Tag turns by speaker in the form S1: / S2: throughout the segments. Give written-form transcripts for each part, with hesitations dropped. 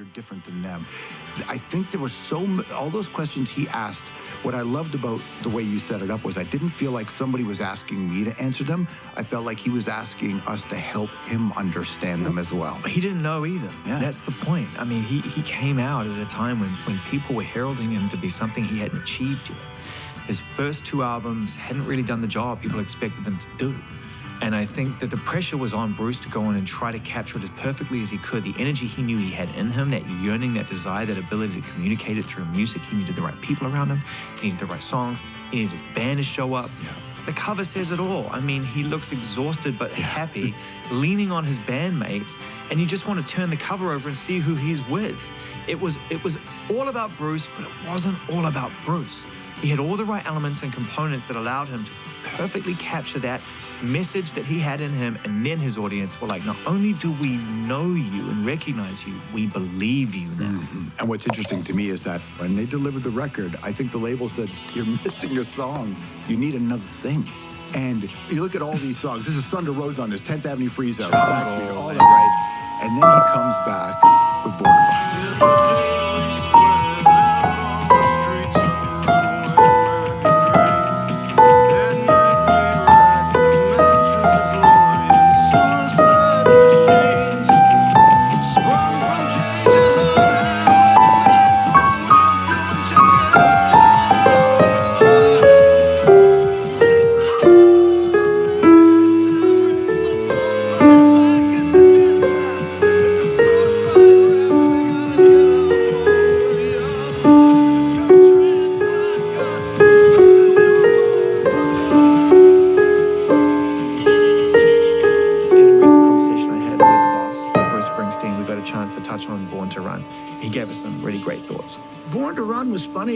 S1: different than them. I think there were all those questions he asked. What I loved about the way you set it up was I didn't feel like somebody was asking me to answer them. I felt like he was asking us to help him understand them as well.
S2: He didn't know either.
S1: Yeah.
S2: That's the point. I mean, he came out at a time when people were heralding him to be something he hadn't achieved yet. His first 2 albums hadn't really done the job people expected them to do. And I think that the pressure was on Bruce to go on and try to capture it as perfectly as he could. The energy he knew he had in him, that yearning, that desire, that ability to communicate it through music. He needed the right people around him. He needed the right songs. He needed his band to show up.
S1: Yeah.
S2: The cover says it all. I mean, he looks exhausted but happy, leaning on his bandmates, and you just want to turn the cover over and see who he's with. It was all about Bruce, but it wasn't all about Bruce. He had all the right elements and components that allowed him to perfectly capture that message that he had in him, and then his audience were like, not only do we know you and recognize you, we believe you now.
S1: Mm-hmm. And what's interesting to me is that when they delivered the record, I think the label said, you're missing a song. You need another thing. And you look at all these songs. This is Thunder Road's on this, 10th Avenue Freeze Out, Backstreet, all that, right? And then he comes back with Born to Run.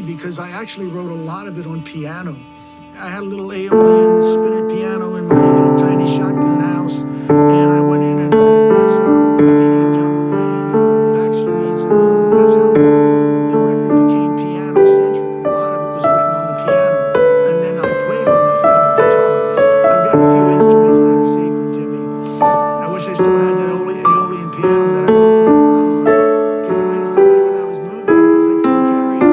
S3: Because I actually wrote a lot of it on piano. I had a little Aeolian spinet piano in my little tiny shotgun house, and I went in and that's the beginning of Jungle Land and Backstreets and all that. That's how the record became piano-centric. A lot of it was written on the piano, and then I played on that Fender guitar. I've got a few instruments that are sacred to me. I wish I still had that Aeolian piano that I wrote Born to Run on. Gave it away to somebody when I was moving because I couldn't carry it.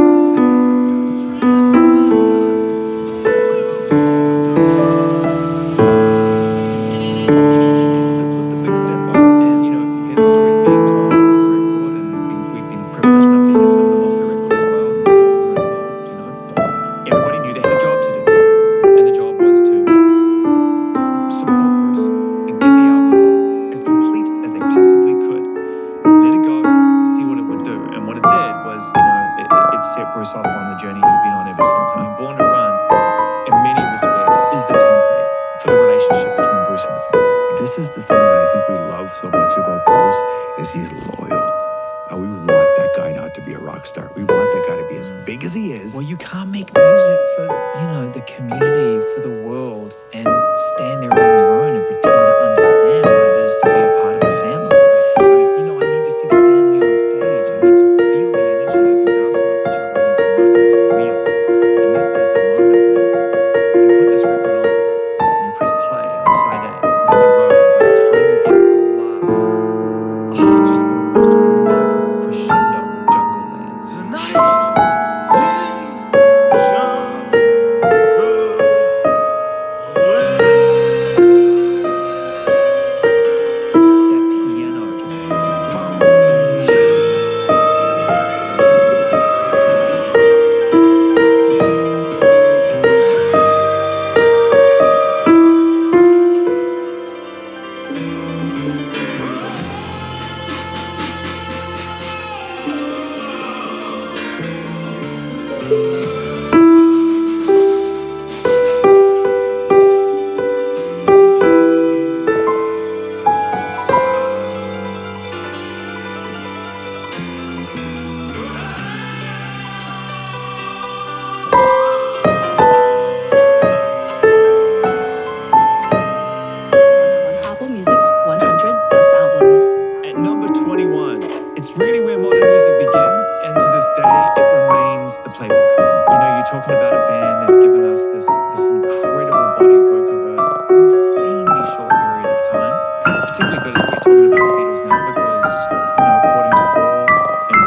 S2: Particularly bittersweet talking about the Beatles now because, according to Paul and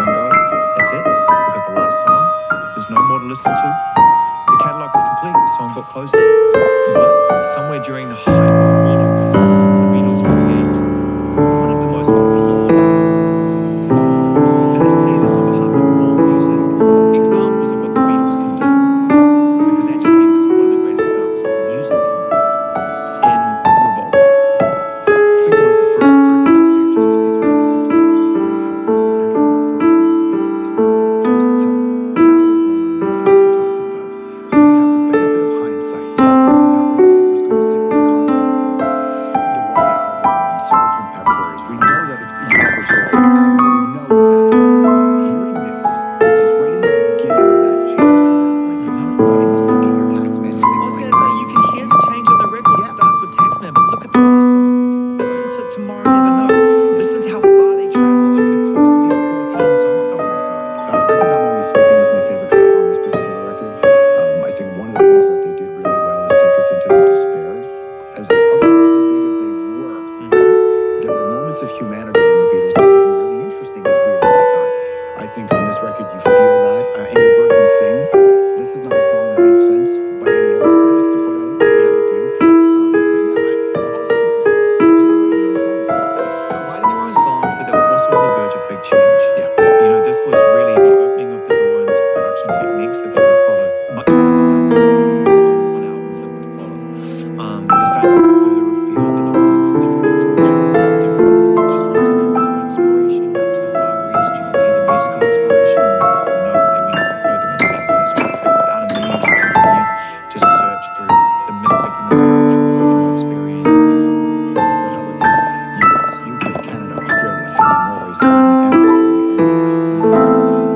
S2: listen to. The catalog is complete, the songbook closes. But somewhere during the height of all of this, the Beatles create one of the most flawless, and I say this on behalf of all music, examples of what the Beatles can do. Because that just means it's one of the greatest examples of what music can do in Revolver.
S1: Think about the first 30 years, 63 to 64, how they're giving over 11 Beatles. Now we're going on that trip we're talking about. We have the benefit of hindsight. We know Revolver's going to sing in the context of the White Album and Sgt. Pepper's. We know that it's you never saw the album, but we know that. Hearing this, which is right in the beginning of that change for them, like you know, when you still get your tax man, you
S2: I
S1: think
S2: was
S1: like
S2: going to say, you can hear the change on the record. It
S1: Yeah.
S2: starts with Taxman, but look at the other song. Listen to Tomorrow Never Knows. Listen to how far they travel over the course of these 14 songs.
S1: Oh my God. I think I'm Only Sleeping is my favorite track on this particular record. I think one of the things that they did really well is take us into the despair. As otherworldly big as they were, there were moments of humanity in the Beatles that made them really interesting as weird as they got. I think on this record you feel that. Andrew Bird can sing. This is not a song that makes sense by any other artist to put out. They really do. But yeah, also, they were writing their own songs.
S2: They were writing their own songs, but they were also on the verge of big change.
S1: Yeah.
S2: You know, this was really the opening of the door into production techniques that they would follow much further down the road on albums that would follow. They started to look further afield. They're looking into different cultures, into different continents for inspiration, out to the Far East. You can hear the musical inspiration, and we know that they went even further into that space. Without a meaning to continue to search through the mystic and the spiritual, experience.
S1: But how about this? US, UK, Canada, Australia, Finland, Norway, Sweden, and Australia.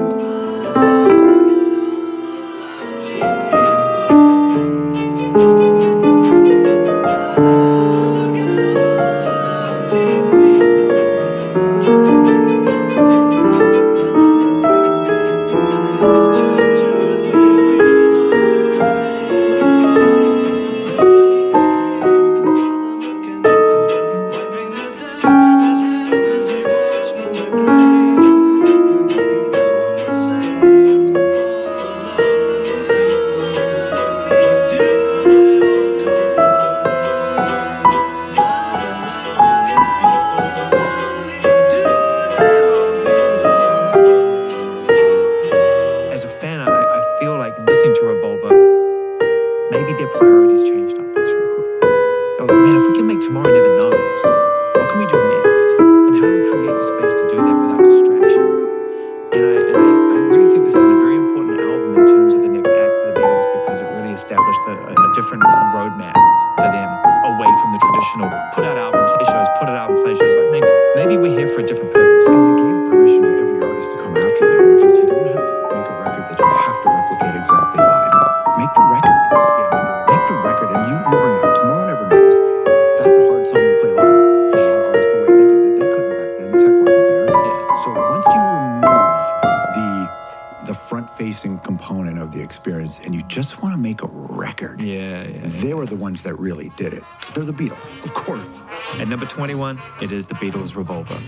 S2: As a fan, I feel like listening to Revolver, maybe their priorities changed after this record. They were like, man, if we can make Tomorrow Never Knows, what can we do next? And how do we create the space to do that without distraction? And I really think this is a very important album in terms of the next act for the Beatles because it really established a different roadmap for them away from the traditional put out album, play shows, put out album, play shows. Like maybe we're here for a different purpose.
S1: And they gave permission to every artist to come after them, which is you don't have to make a record that you have to replicate exactly live. Make the record. Make the record, and you bring it up. Tomorrow Never Knows. That's a hard song to play live for a lot of artists the way they did it. They couldn't back then. The tech wasn't there.
S2: Yeah.
S1: So once you remove the front-facing component of the experience, and you just want to make a record,
S2: Yeah.
S1: they were the ones that really did it. They're the Beatles, of course.
S2: At number 21, it is the Beatles' Revolver.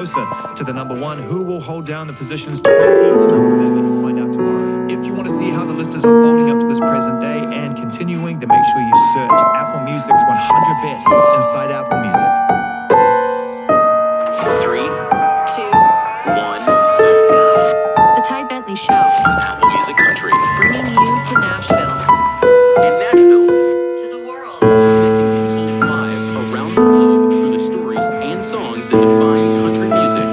S2: closer to the number one. Who will hold down the positions 20 to number 11? You'll find out tomorrow. If you want to see how the list is unfolding up to this present day and continuing, then make sure you search Apple Music's 100 Best inside Apple Music.
S4: 3, 2, 1.
S5: The Ty Bentley Show,
S4: Apple Music Country.
S5: bringing you to Nashville,
S4: In Nashville,
S5: to the world.
S4: connecting people live around the globe through the stories and songs that define country music.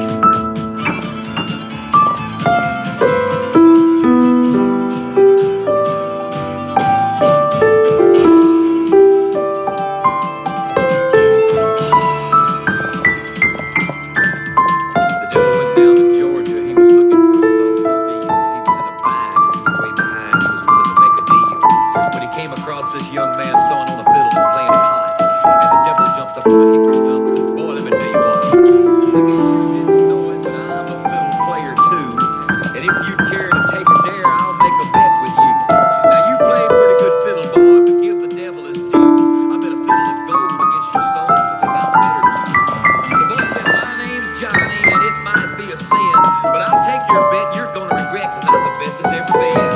S6: The devil went down to Georgia. He was looking for a soul to steal. He was in a bind 'cause he was way behind. He was willing to make a deal. When he came across this young man sawing on a fiddle and playing it hot, and the devil jumped up on the hickory stump and said, "Boy, let me tell you what. I guess you didn't know it, but I'm a fiddle player too. And if you care to take a dare, I'll make a bet with you. Now you play pretty good fiddle, boy, but give the devil his due. I bet a fiddle of gold against your soul, so think I'm better than you." The boy said, "My name's Johnny, and it might be a sin, but I'll take your bet. You're gonna regret, 'cause I'm the best as ever been.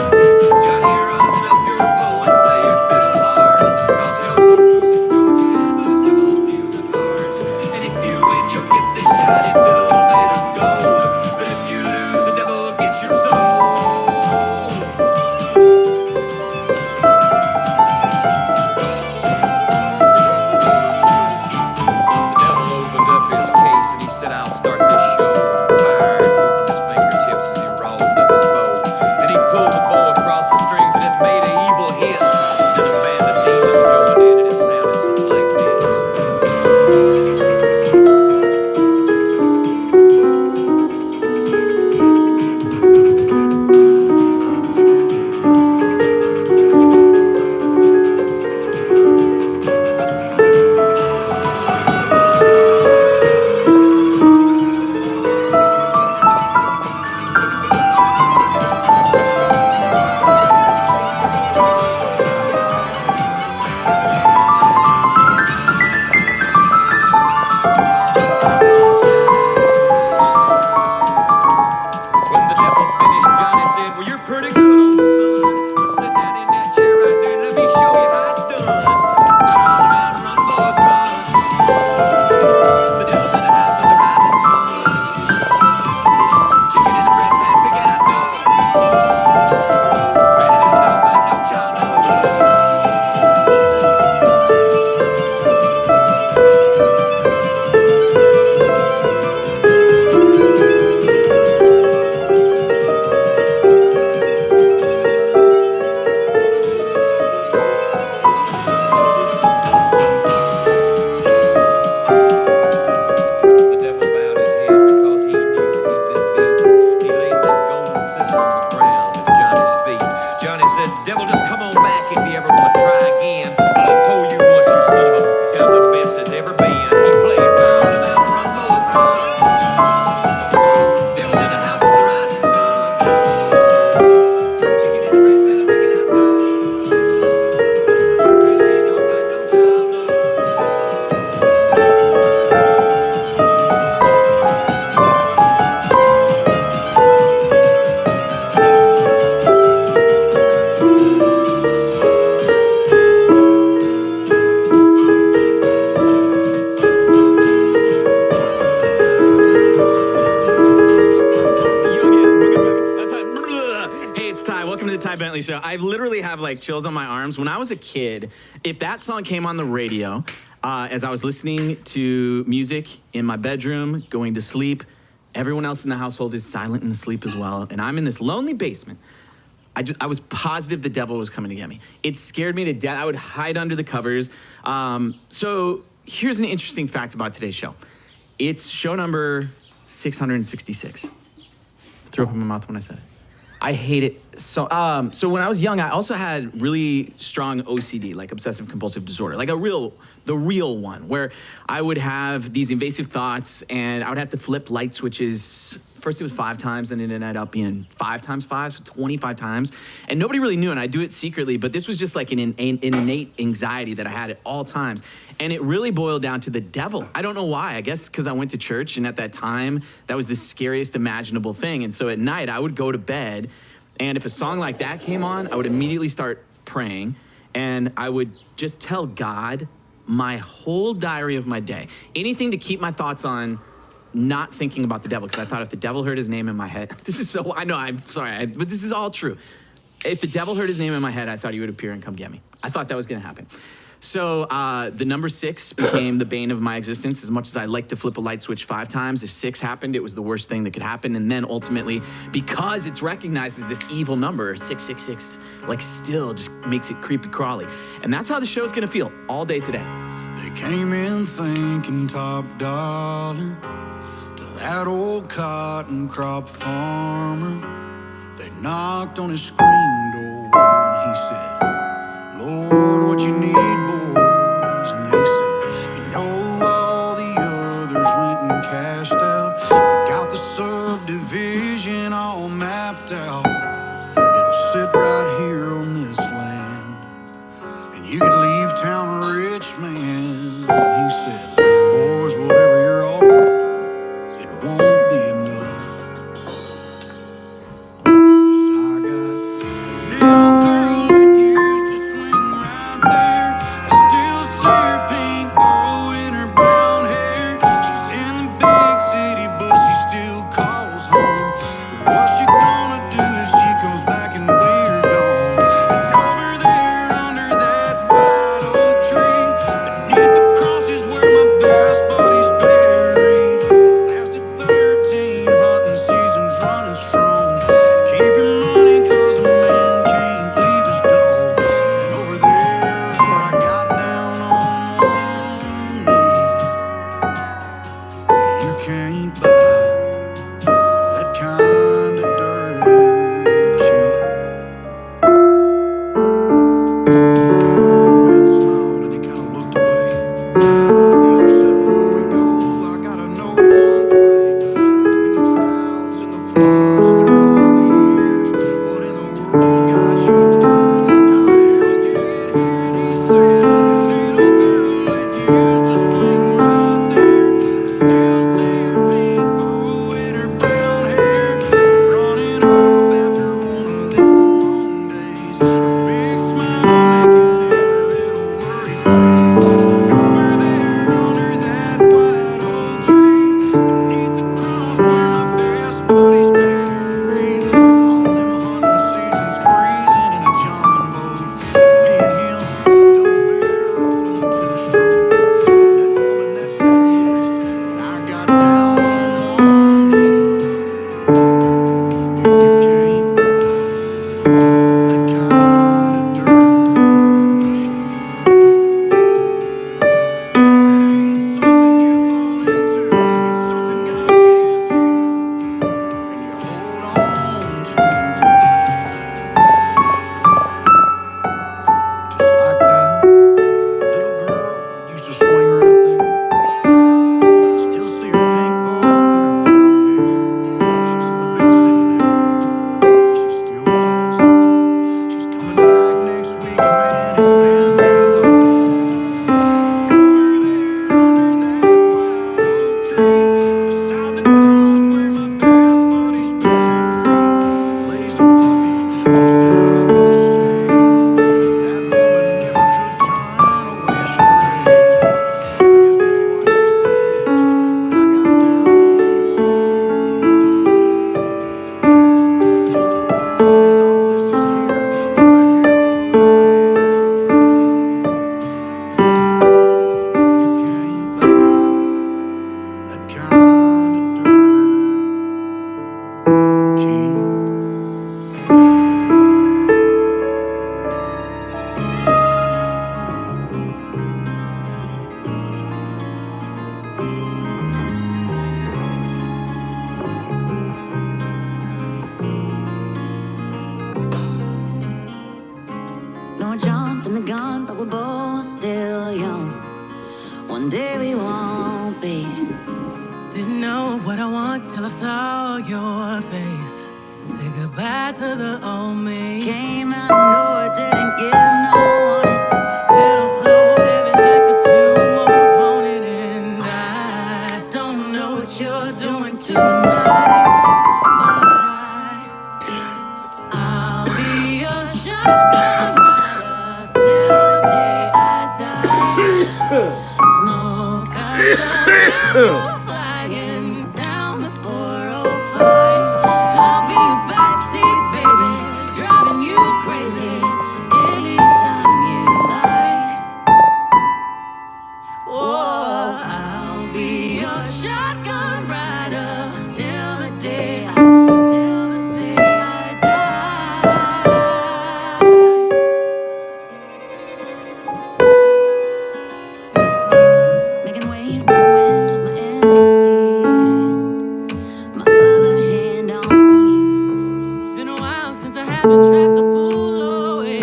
S6: Johnny, rosin up your bow and play your fiddle hard, 'cause hell broke loose in Georgia and the devil deals the cards. And if you win, you'll get this shiny fiddle made of gold, but if you lose, the devil gets your soul." The devil opened up his case and he said, "I'll start this show." And fire flew from his fingertips as he rosined up his bow. And he pulled the bow across the strings and it made an evil hiss. Then a band of demons joined in and it sounded something like this. When the devil finished, Johnny said, "Well, you're pretty good, old son. Well, sit down in that chair right there and let me show you how it's done. Run, run, boys, run. The devil's in the house of the rising sun. Chicken in the bread pan, big out dog. Ready to dog like no child knows." The devil bowed his head because he knew that he'd been beat. He laid that golden fiddle on the ground at Johnny's feet. Johnny said, "Devil, just come on back if you ever want to try again. I told you once, you son of a, I'm the best as ever been." He played round and round, run, boys, run. Devil's in the house of the rising sun. Chicken in the bread pan, big out dog. Ready to dog like no child knows.
S7: Hey, it's Ty. Welcome to the Ty Bentley Show. I literally have like chills on my arms. When I was a kid, if that song came on the radio, as I was listening to music in my bedroom, going to sleep, everyone else in the household is silent and asleep as well, and I'm in this lonely basement. I was positive the devil was coming to get me. It scared me to death. I would hide under the covers. So here's an interesting fact about today's show. It's show number 666. Threw up in my mouth when I said it. I hate it so. So when I was young, I also had really strong OCD, like obsessive compulsive disorder, like the real one, where I would have these invasive thoughts and I would have to flip light switches. First it was 5 times, and it ended up being 5 times 5, so 25 times. And nobody really knew, and I do it secretly, but this was just like an innate anxiety that I had at all times. And it really boiled down to the devil. I don't know why. I guess because I went to church, and at that time, that was the scariest imaginable thing. And so at night, I would go to bed, and if a song like that came on, I would immediately start praying, and I would just tell God my whole diary of my day. Anything to keep my thoughts on not thinking about the devil, because I thought if the devil heard his name in my head, this is so, I know, I'm sorry, but this is all true. If the devil heard his name in my head, I thought he would appear and come get me. I thought that was gonna happen. So the number 6 became the bane of my existence. As much as I like to flip a light switch 5 times, if 6 happened, it was the worst thing that could happen. And then ultimately, because it's recognized as this evil number, 666, like still just makes it creepy crawly. And that's how the show's gonna feel all day today.
S8: They came in thinking top dollar to that old cotton crop farmer. They knocked on his screen door and he said, Lord, what you need, boys? And they said, you know, all the others went and cashed out. They got the subdivision all mapped out. It'll sit right here on this land, and you could leave town a rich man. And he said, boys, whatever you're offering, it won't be enough. 'Cause I got a little girl that used to swing right there. I still see her pink bow in her brown hair. She's in the big city, but she still calls home. What's she gonna do if she comes back and we're gone? And over there under that white oak tree, beneath the cross is where my best buddy's buried. Lasted 13 hunting seasons running strong. Keep your money 'cause a man can't leave his dog. And over there's where I got down on one knee. You can't buy that kind of dirt cheap. One man smiled and he kind of looked away. The other said, before we go, I gotta know one thing. Between the droughts and the floods through all the years, what in the world got you through? How the hell did you get here? And he said, little girl that used to swing right there. I still see her pink bow in her brown hair, running up after one of them long days. Her big smile making every little worry fade. Over there under that white oak tree, beneath the cross where my best buddy's buried. All them hunting seasons freezing in a John boat. Me and him double barreled into the stroke. And that woman that said yes, and I got down on one knee. You can't buy that kind of dirt cheap. It's something you fall into, it's something God gives you, and you hold on to. Just like that little girl used to swing right there. I still see her pink bow in her brown hair. She's in the big city now, but she still calls home. She's coming back next week, man, it's been too long. Over there under that white oak tree, beside the cross where my best buddy's buried, lays a puppy posted up in the shade. That woman never could turn away a stray. I guess that's why she said yes when I got down on one knee. Is all this is here? What the hell am I? You can't buy that kind of dirt cheap.
S9: No jumping the gun, but we're both still young. One day we won't be.
S10: Didn't know what I want till I saw your face. Say goodbye to the old me.
S9: Came out the door, didn't give no warning.
S10: Pedal so heavy like a tune. to the night. But I'll be your shotgun rider till the day I die. Smoke out the flying down the 405. I'll be your backseat baby, driving you crazy anytime you like. Whoa, I'll be your shotgun rider till the day I die.
S9: Making waves in the wind with my empty hand. My other hand on you.
S10: Been a while since I haven't tracked a pool away,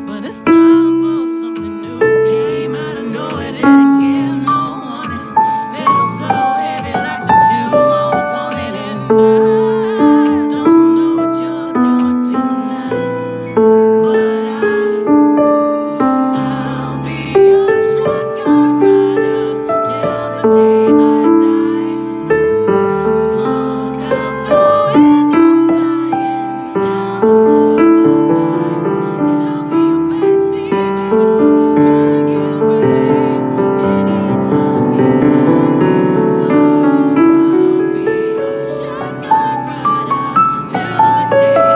S10: but it's time for something new. Came out of nowhere, didn't give no warning. Pedal so heavy like the two most wanted, and I don't know what you're doing tonight, but I'll be your shotgun rider till the day I die. Smoke out the window, flying down the 405. And I'll be your backseat baby, driving you crazy anytime you like. I'll be your shotgun rider till the day I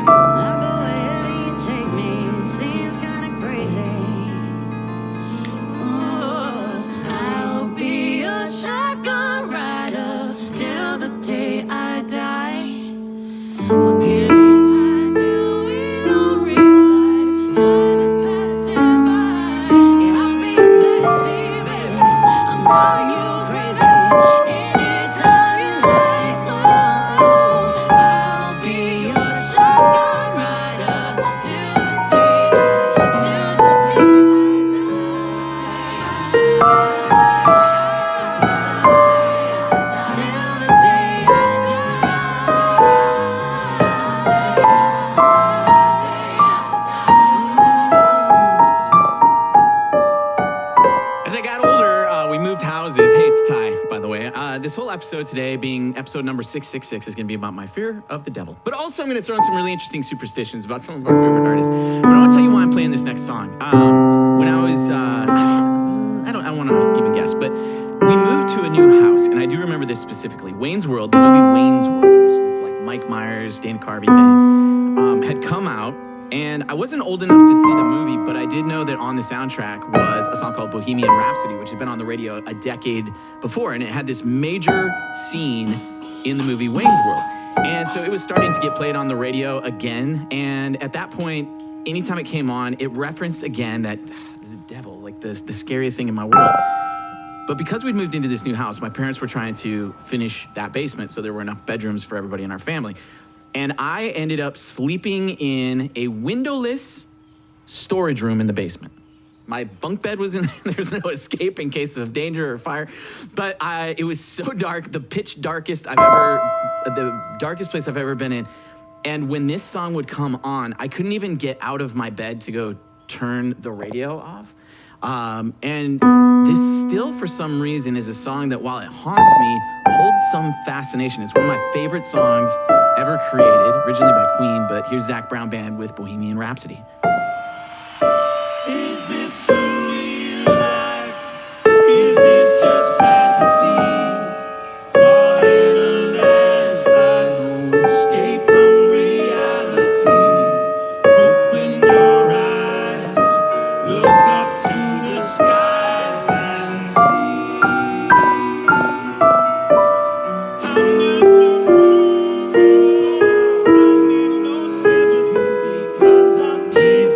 S10: I'll go wherever you take me. Seems kinda crazy. I'll be your shotgun rider till the day I die. We're getting high till we don't realize time is passing by. Yeah, I'll be your backseat baby, I'm driving you crazy anytime you like. I'll be your shotgun rider till the day I
S7: As I got older, we moved houses. Hey, it's Ty, by the way. This whole episode today, being episode number 666, is going to be about my fear of the devil. But also, I'm going to throw in some really interesting superstitions about some of our favorite artists. But I want to tell you why I'm playing this next song. When I was, I don't want to even guess, but we moved to a new house, and I do remember this specifically. Wayne's World, the movie Wayne's World, this like Mike Myers, Dan Carvey thing, had come out. And I wasn't old enough to see the movie, but I did know that on the soundtrack was a song called Bohemian Rhapsody, which had been on the radio a decade before. And it had this major scene in the movie Wayne's World. And so it was starting to get played on the radio again. And at that point, anytime it came on, it referenced again that the devil, like the scariest thing in my world. But because we'd moved into this new house, my parents were trying to finish that basement so there were enough bedrooms for everybody in our family. And I ended up sleeping in a windowless storage room in the basement. My bunk bed was in there. There's no escape in case of danger or fire. But it was so dark, the darkest place I've ever been in. And when this song would come on, I couldn't even get out of my bed to go turn the radio off. And this still, for some reason, is a song that, while it haunts me, holds some fascination. It's one of my favorite songs ever created, originally by Queen, but here's Zac Brown Band with Bohemian Rhapsody.
S8: Is this real life? Is this just fantasy? Caught in a landslide, no escape from reality. Open your eyes, look up to the skies and see. I'm just a fool. I need no sympathy because I'm easy.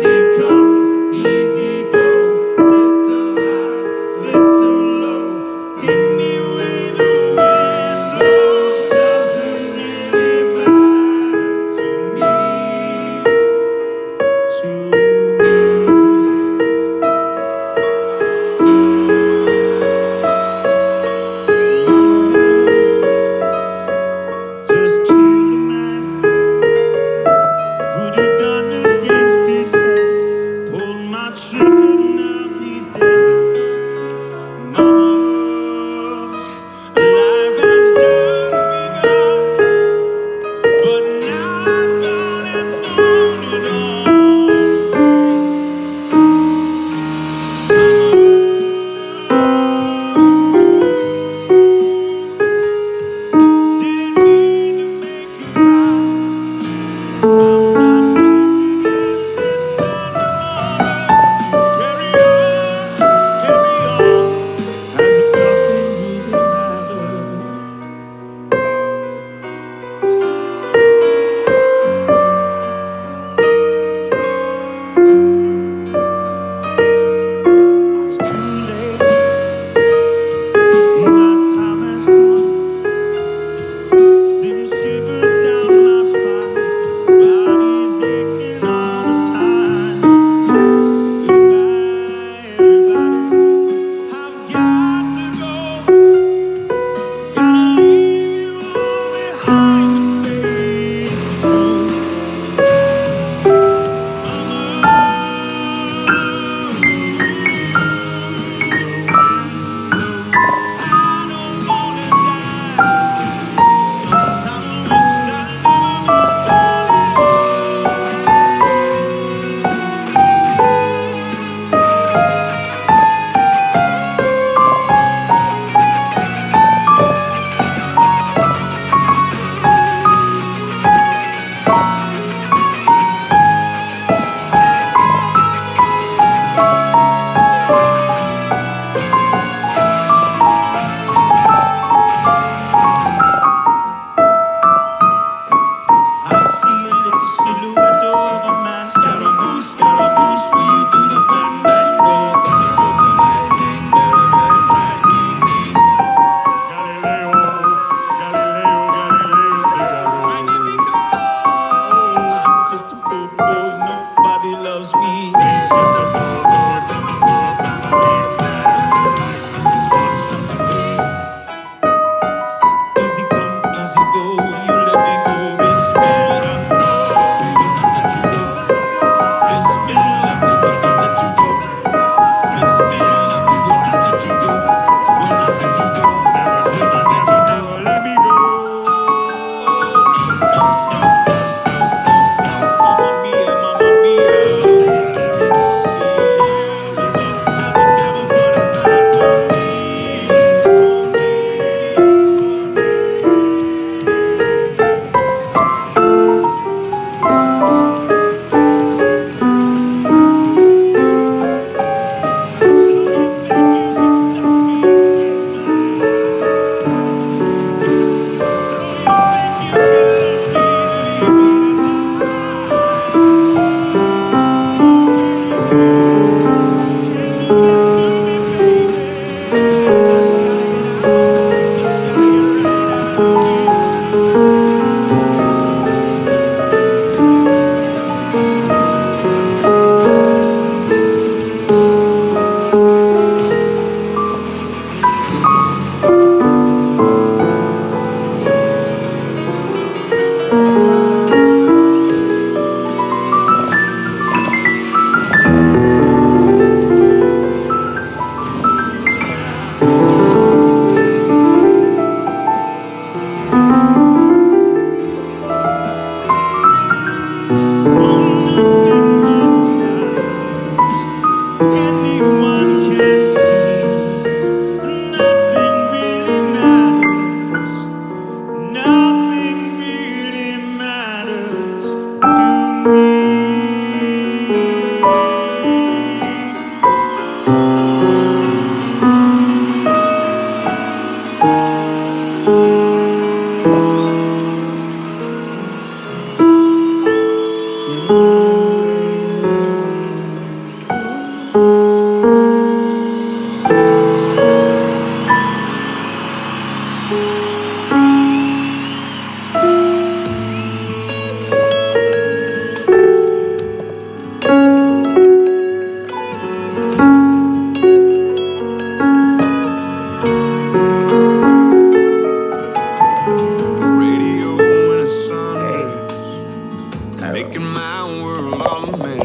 S8: making my world all a mess.